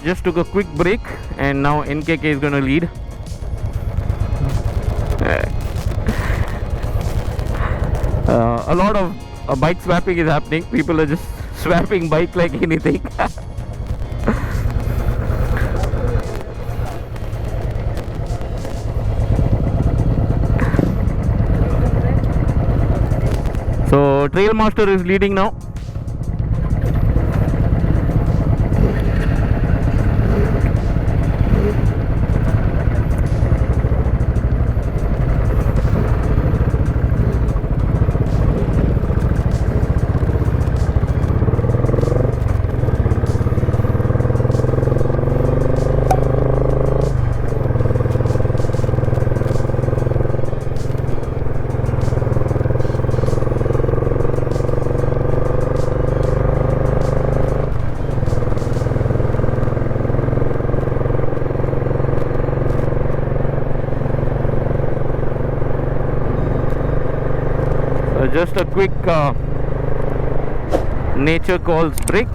just took a quick break, and now NKK is going to lead. A lot of bike swapping is happening. People are just swapping bike like anything. So Trail Master is leading now. Just a quick nature calls break.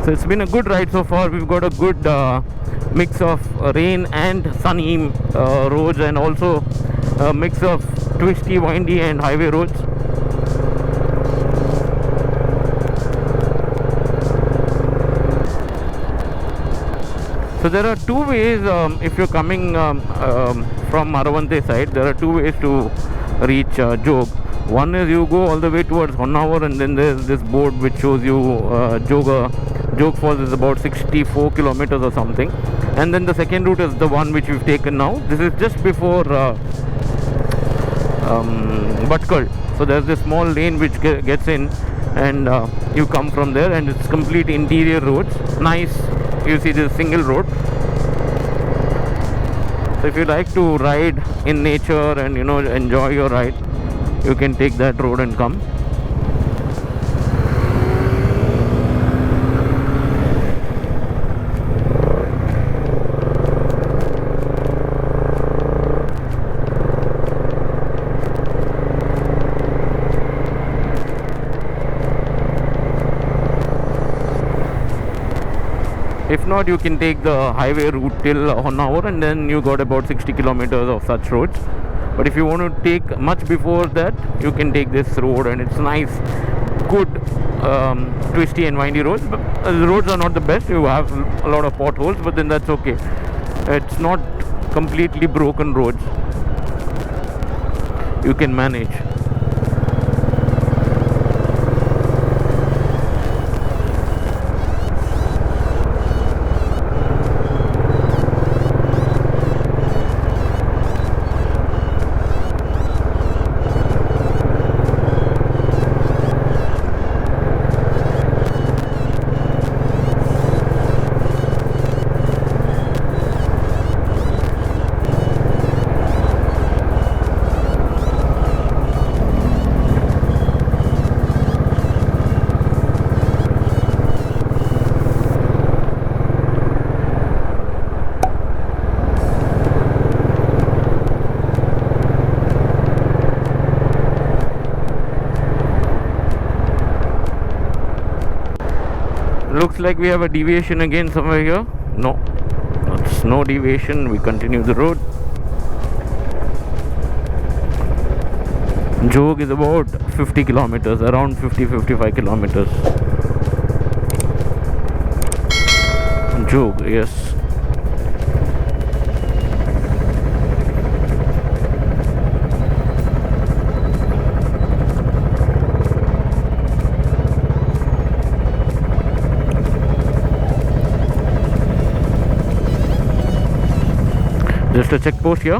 So it's been a good ride so far. We've got a good mix of rain and sunny roads, and also a mix of twisty, windy and highway roads. So there are two ways, if you're coming from Maravante side, there are two ways to reach Jog. One is you go all the way towards Honavar, and then there's this board which shows you Jog Falls is about 64 kilometers or something. And then the second route is the one which we've taken now. This is just before Bhatkal. So there's this small lane which gets in, and you come from there, and it's complete interior roads. Nice. You see this single road. So if you like to ride in nature and enjoy your ride, you can take that road and come. If not, you can take the highway route till Honavar, and then you got about 60 kilometers of such roads. But if you want to take much before that, you can take this road, and it's nice, good twisty and windy roads. But the roads are not the best. You have a lot of potholes, but then that's okay. It's not completely broken roads. You can manage. Looks like we have a deviation again somewhere here. No, it's no deviation. We continue the road. Jog is about 50 kilometers, around 50-55 kilometers. Jog, yes. Just a check post here.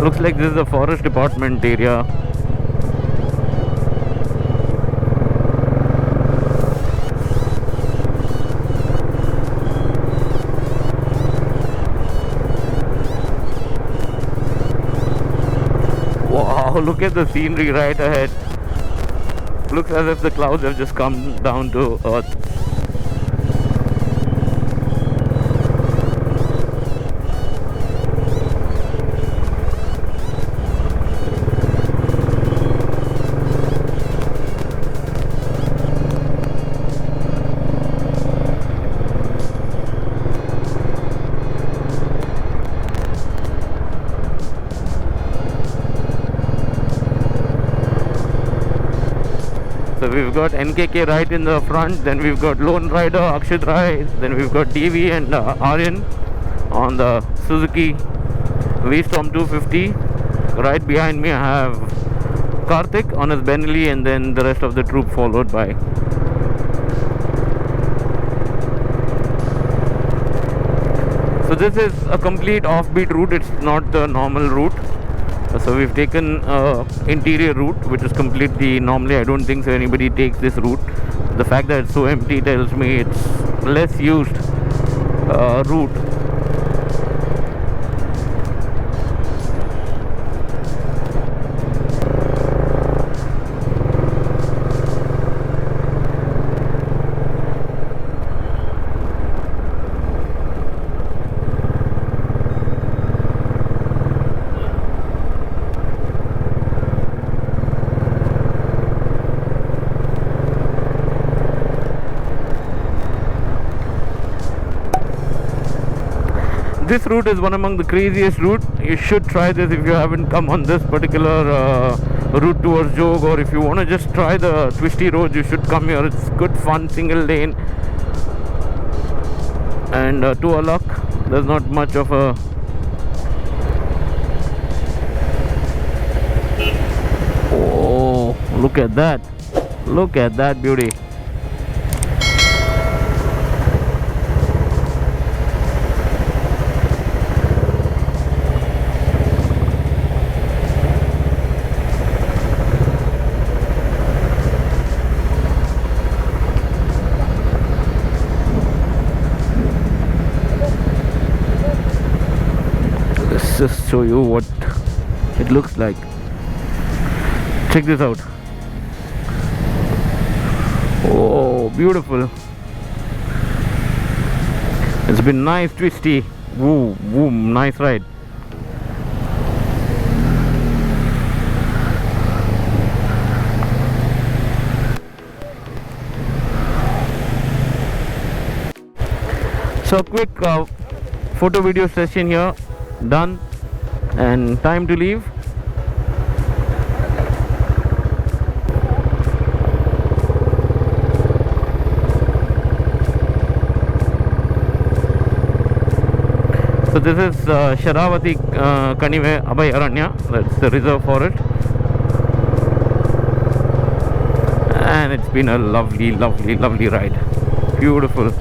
Looks like this is the forest department area. Wow, look at the scenery right ahead. Looks as if the clouds have just come down to earth. So we've got NKK right in the front, then we've got Lone Rider, Akshit Rai, then we've got DV and Aryan on the Suzuki V-Storm 250. Right behind me I have Karthik on his Benelli, and then the rest of the troop followed by. So this is a complete offbeat route, it's not the normal route. So we've taken interior route, which is completely, normally I don't think so anybody takes this route. The fact that it's so empty tells me it's less used route. This route is one among the craziest route. You should try this if you haven't come on this particular route towards Jog, or if you want to just try the twisty roads, you should come here. It's good fun, single lane, and to our luck there's not much of a look at that beauty. Just show you what it looks like. Check this out. Oh, beautiful. It's been nice, twisty. Woo, woo, nice ride. So quick photo video session here done, and time to leave. So this is Sharavati Kanive Abhay Aranya, that's the reserve forest, and it's been a lovely ride. Beautiful.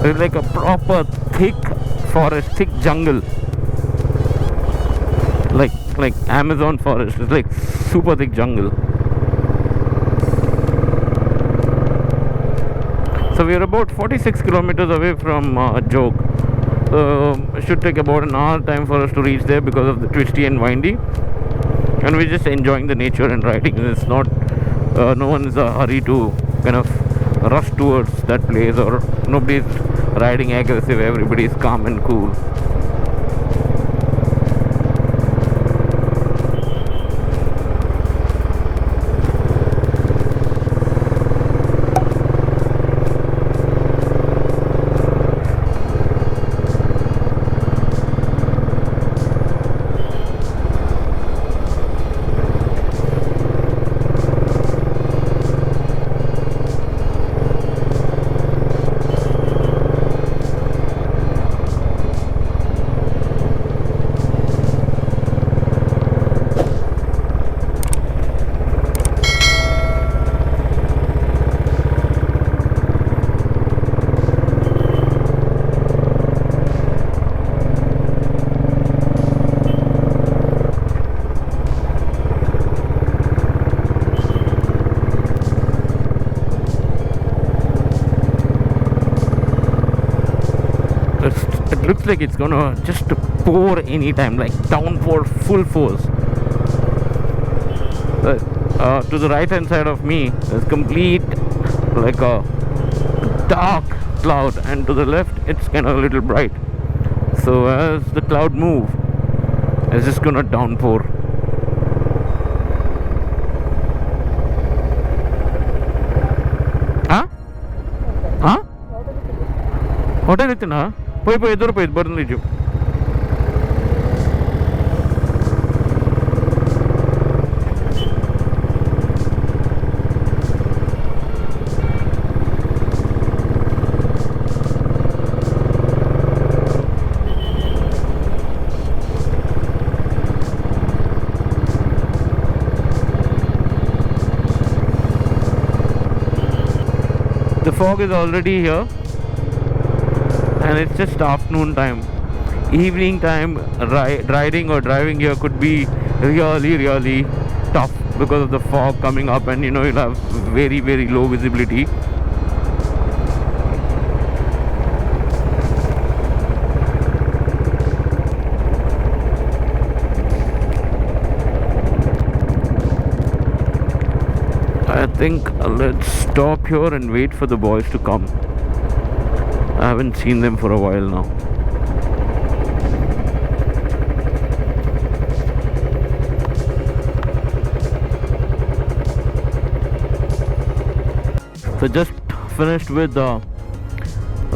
It's like a proper thick forest, thick jungle, like Amazon forest. It's like super thick jungle. So we're about 46 kilometers away from Jog. So it should take about an hour time for us to reach there because of the twisty and windy. And we're just enjoying the nature and riding. It's not, no one is in a hurry to kind of rush towards that place, or nobody's riding aggressive. Everybody's calm and cool. It looks like it's gonna just pour anytime, like downpour, full force. To the right hand side of me there's complete, like a dark cloud, and to the left it's kind of a little bright. So as the cloud move, it's just gonna downpour. Huh? Huh? Hotel itna? Poi edur poi barniju. The fog is already here, and it's just afternoon time. Evening time riding or driving here could be really tough because of the fog coming up, and you'll have very low visibility. I think let's stop here and wait for the boys to come. I haven't seen them for a while now. So just finished with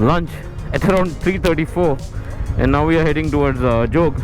lunch at around 3:34, and now we are heading towards Jog.